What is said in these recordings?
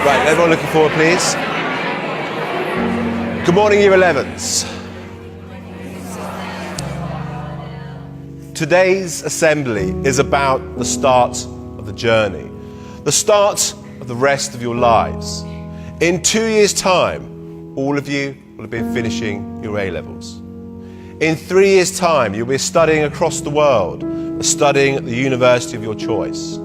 Right, everyone looking forward, please. Good morning, Year 11s. Today's assembly is about the start of the journey, the start of the rest of your lives. In 2 years' time, all of you will have been finishing your A-levels. In 3 years' time, you'll be studying across the world, studying at the university of your choice.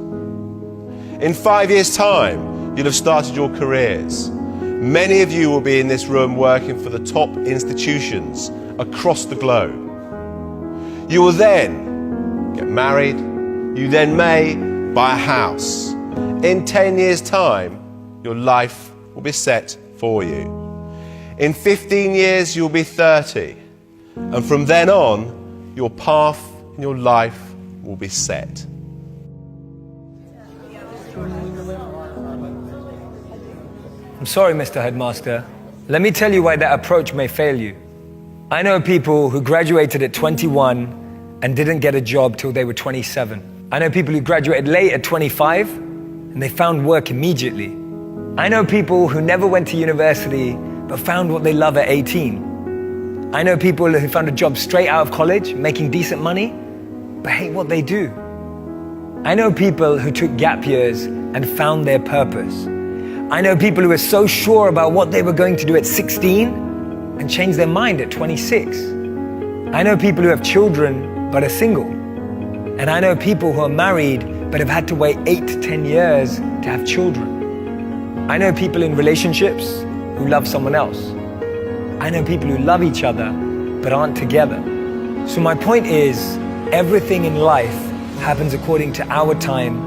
In 5 years' time, you'll have started your careers. Many of you will be in this room working for the top institutions across the globe. You will then get married. You then may buy a house. In 10 years' time, your life will be set for you. In 15 years, you'll be 30. And from then on, your path in your life will be set. I'm sorry, Mr. Headmaster. Let me tell you why that approach may fail you. I know people who graduated at 21 and didn't get a job till they were 27. I know people who graduated late at 25 and they found work immediately. I know people who never went to university but found what they love at 18. I know people who found a job straight out of college, making decent money, but hate what they do. I know people who took gap years and found their purpose. I know people who were so sure about what they were going to do at 16 and changed their mind at 26. I know people who have children but are single. And I know people who are married but have had to wait 8 to 10 years to have children. I know people in relationships who love someone else. I know people who love each other but aren't together. So my point is, everything in life happens according to our time,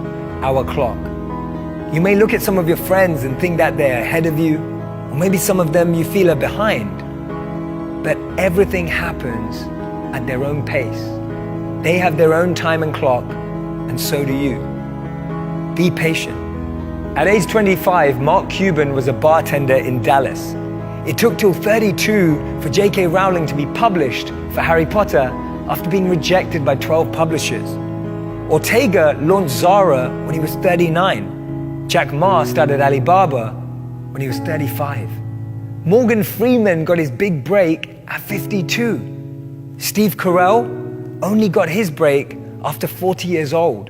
our clock. You may look at some of your friends and think that they're ahead of you, or maybe some of them you feel are behind. But everything happens at their own pace. They have their own time and clock, and so do you. Be patient. At age 25, Mark Cuban was a bartender in Dallas. It took till 32 for J.K. Rowling to be published for Harry Potter after being rejected by 12 publishers. Ortega launched Zara when he was 39. Jack Ma started Alibaba when he was 35. Morgan Freeman got his big break at 52. Steve Carell only got his break after 40 years old.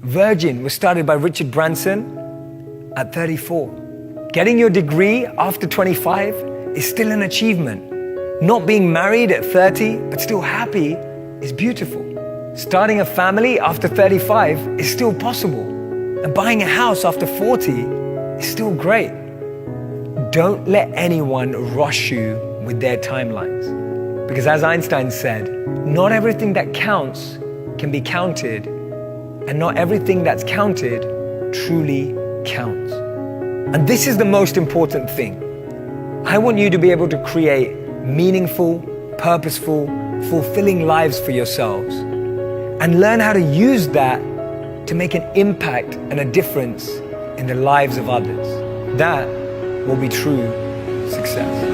Virgin was started by Richard Branson at 34. Getting your degree after 25 is still an achievement. Not being married at 30 but still happy is beautiful. Starting a family after 35 is still possible. And buying a house after 40 is still great. Don't let anyone rush you with their timelines. Because as Einstein said, not everything that counts can be counted, and not everything that's counted truly counts. And this is the most important thing. I want you to be able to create meaningful, purposeful, fulfilling lives for yourselves, and learn how to use that to make an impact and a difference in the lives of others. That will be true success.